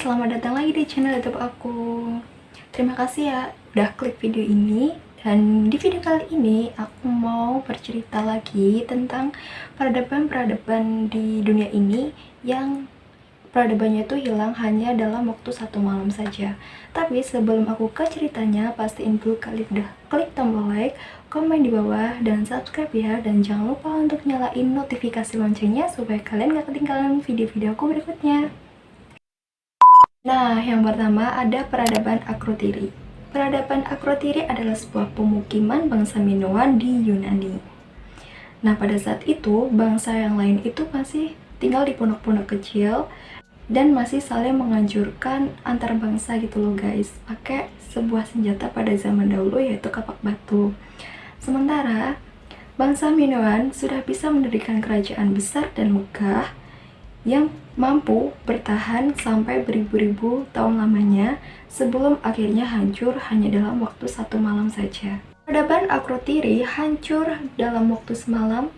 selamat datang lagi di channel YouTube aku. Terima kasih ya udah klik video ini. Dan di video kali ini aku mau bercerita lagi tentang peradaban-peradaban di dunia ini yang peradabannya itu hilang hanya dalam waktu satu malam saja. Tapi sebelum aku ke ceritanya, pastiin dulu kalian udah klik tombol like, komen di bawah, dan subscribe ya. Dan jangan lupa untuk nyalain notifikasi loncengnya supaya kalian gak ketinggalan video-video aku berikutnya. Nah, yang pertama ada peradaban Akrotiri. Peradaban Akrotiri adalah sebuah pemukiman bangsa Minoan di Yunani. Nah, pada saat itu, bangsa yang lain itu masih tinggal di pondok-pondok kecil dan masih saling menganjurkan antar bangsa gitu loh guys, pakai sebuah senjata pada zaman dahulu yaitu kapak batu. Sementara, bangsa Minoan sudah bisa mendirikan kerajaan besar dan megah yang mampu bertahan sampai beribu-ribu tahun lamanya sebelum akhirnya hancur hanya dalam waktu satu malam saja. Peradaban Akrotiri hancur dalam waktu semalam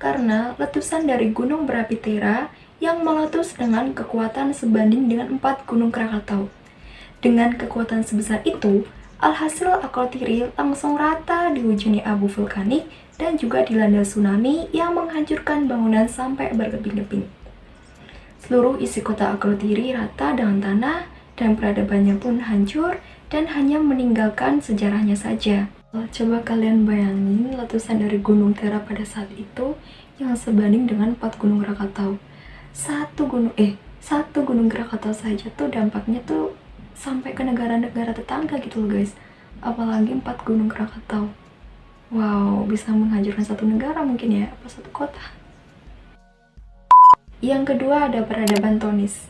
karena letusan dari gunung berapi Thera yang meletus dengan kekuatan sebanding dengan 4 gunung Krakatau. Dengan kekuatan sebesar itu, alhasil Akrotiri langsung rata dihujani abu vulkanik dan juga dilanda tsunami yang menghancurkan bangunan sampai berkeping-keping. Seluruh isi kota Akrotiri rata dengan tanah dan peradabannya pun hancur dan hanya meninggalkan sejarahnya saja. Coba kalian bayangin letusan dari gunung Thera pada saat itu yang sebanding dengan 4 gunung Krakatau. Satu gunung Krakatau saja tuh dampaknya tuh sampai ke negara-negara tetangga gitu loh guys. Apalagi 4 gunung Krakatau. Wow, bisa menghancurkan satu negara mungkin ya, apa satu kota. Yang kedua ada peradaban Tonis.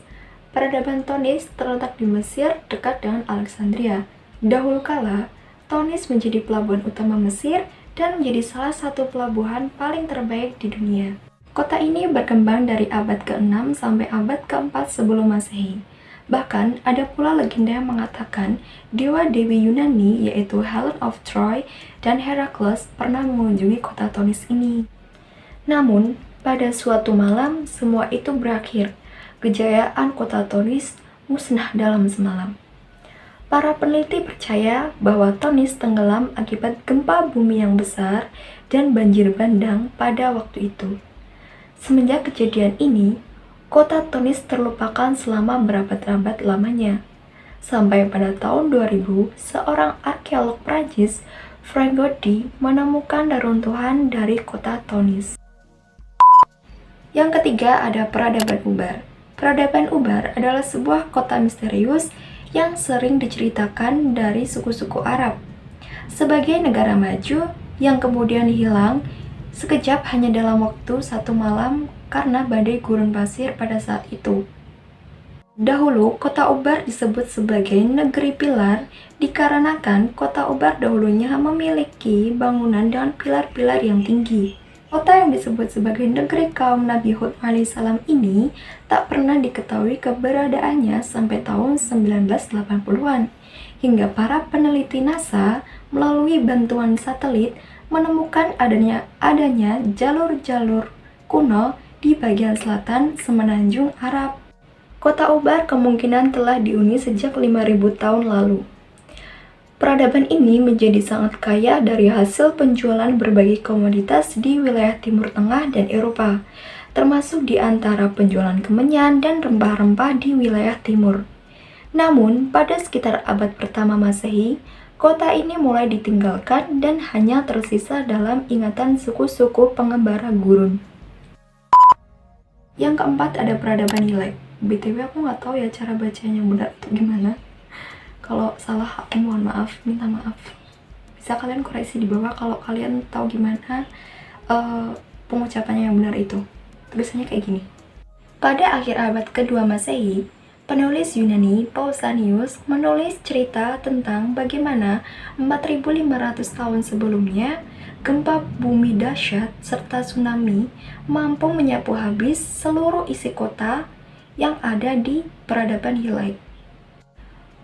Peradaban Tonis terletak di Mesir dekat dengan Alexandria. Dahulu kala, Tonis menjadi pelabuhan utama Mesir dan menjadi salah satu pelabuhan paling terbaik di dunia. Kota ini berkembang dari abad ke-6 sampai abad ke-4 sebelum Masehi. Bahkan ada pula legenda yang mengatakan dewa-dewi Yunani yaitu Helen of Troy dan Herakles pernah mengunjungi kota Tonis ini. Namun, pada suatu malam, semua itu berakhir. Kejayaan kota Tonis musnah dalam semalam. Para peneliti percaya bahwa Tonis tenggelam akibat gempa bumi yang besar dan banjir bandang pada waktu itu. Semenjak kejadian ini, kota Tonis terlupakan selama berabad-abad lamanya. Sampai pada tahun 2000, seorang arkeolog Prancis, Frank Gaudy, menemukan reruntuhan dari kota Tonis. Yang ketiga ada peradaban Ubar. Peradaban Ubar adalah sebuah kota misterius yang sering diceritakan dari suku-suku Arab. Sebagai negara maju yang kemudian hilang sekejap hanya dalam waktu satu malam karena badai gurun pasir pada saat itu. Dahulu, kota Ubar disebut sebagai negeri pilar dikarenakan kota Ubar dahulunya memiliki bangunan dengan pilar-pilar yang tinggi. Kota yang disebut sebagai negeri kaum Nabi Hud alaihissalam ini tak pernah diketahui keberadaannya sampai tahun 1980-an, hingga para peneliti NASA melalui bantuan satelit menemukan adanya jalur-jalur kuno di bagian selatan semenanjung Arab. Kota Ubar kemungkinan telah dihuni sejak 5.000 tahun lalu. Peradaban ini menjadi sangat kaya dari hasil penjualan berbagai komoditas di wilayah Timur Tengah dan Eropa, termasuk di antara penjualan kemenyan dan rempah-rempah di wilayah timur. Namun, pada sekitar abad pertama Masehi, kota ini mulai ditinggalkan dan hanya tersisa dalam ingatan suku-suku pengembara gurun. Yang keempat ada peradaban Hilek. BTW aku nggak tahu ya cara bacanya yang benar itu gimana. Kalau salah aku mohon maaf, minta maaf. Bisa kalian koreksi di bawah kalau kalian tahu gimana pengucapannya yang benar itu. Tulisannya kayak gini. Pada akhir abad kedua Masehi, penulis Yunani Pausanias menulis cerita tentang bagaimana 4.500 tahun sebelumnya gempa bumi dahsyat serta tsunami mampu menyapu habis seluruh isi kota yang ada di peradaban Hilek.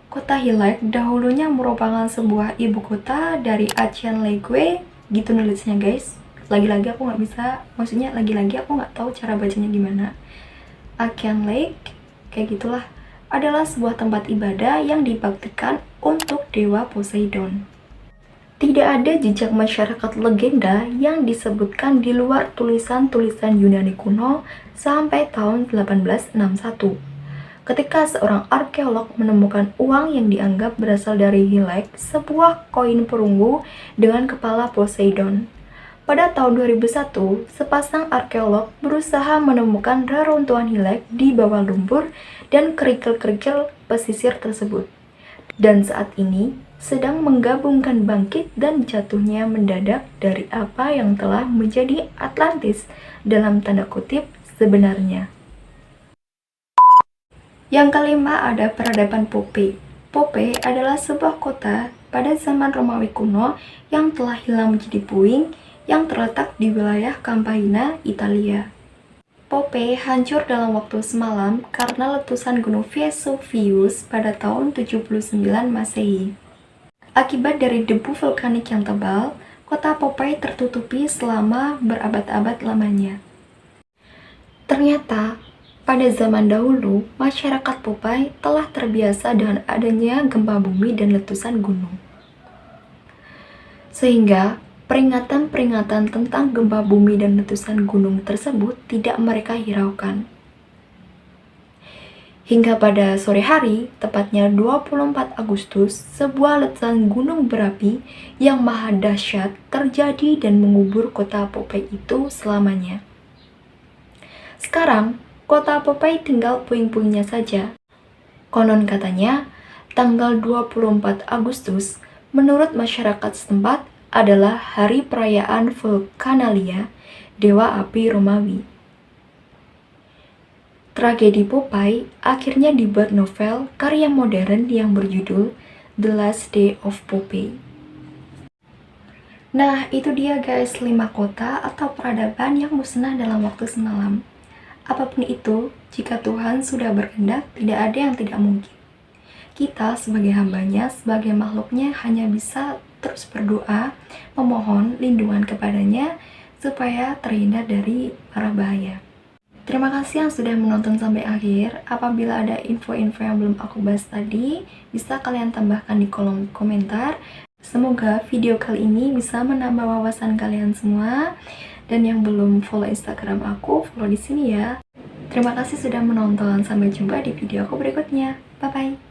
Kota Hilek dahulunya merupakan sebuah ibu kota dari Ancient Lake, gitu nulisnya guys. Lagi-lagi aku nggak bisa, maksudnya lagi-lagi aku nggak tahu cara bacanya gimana. Ancient Lake, kayak gitulah. adalah sebuah tempat ibadah yang dibaktikan untuk dewa Poseidon. Tidak ada jejak masyarakat legenda yang disebutkan di luar tulisan-tulisan Yunani kuno sampai tahun 1861. Ketika seorang arkeolog menemukan uang yang dianggap berasal dari Hilek, sebuah koin perunggu dengan kepala Poseidon. Pada tahun 2001, sepasang arkeolog berusaha menemukan reruntuhan Hilek di bawah lumpur dan kerikil-kerikil pesisir tersebut. Dan saat ini sedang menggabungkan bangkit dan jatuhnya mendadak dari apa yang telah menjadi Atlantis dalam tanda kutip sebenarnya. Yang kelima ada peradaban Poppei. Poppei adalah sebuah kota pada zaman Romawi kuno yang telah hilang menjadi puing yang terletak di wilayah Campania, Italia. Poppei hancur dalam waktu semalam karena letusan gunung Vesuvius pada tahun 79 Masehi. Akibat dari debu vulkanik yang tebal, kota Poppei tertutupi selama berabad-abad lamanya. Ternyata, pada zaman dahulu, masyarakat Poppei telah terbiasa dengan adanya gempa bumi dan letusan gunung. Sehingga, peringatan-peringatan tentang gempa bumi dan letusan gunung tersebut tidak mereka hiraukan. Hingga pada sore hari, tepatnya 24 Agustus, sebuah letusan gunung berapi yang maha dahsyat terjadi dan mengubur kota Poppei itu selamanya. Sekarang, kota Poppei tinggal puing-puingnya saja. Konon katanya, tanggal 24 Agustus, menurut masyarakat setempat, adalah hari perayaan Vulcanalia, dewa api Romawi. Tragedi Poppei akhirnya dibuat novel karya modern yang berjudul The Last Day of Poppei. Nah, itu dia guys, 5 kota atau peradaban yang musnah dalam waktu semalam. Apapun itu, jika Tuhan sudah berkehendak, tidak ada yang tidak mungkin. Kita sebagai hambanya, sebagai makhluknya hanya bisa terus berdoa, memohon lindungan kepadanya supaya terhindar dari para bahaya. Terima kasih yang sudah menonton sampai akhir. Apabila ada info-info yang belum aku bahas tadi, bisa kalian tambahkan di kolom komentar. Semoga video kali ini bisa menambah wawasan kalian semua. Dan yang belum follow Instagram aku, follow di sini ya. Terima kasih sudah menonton. Sampai jumpa di video aku berikutnya. Bye-bye.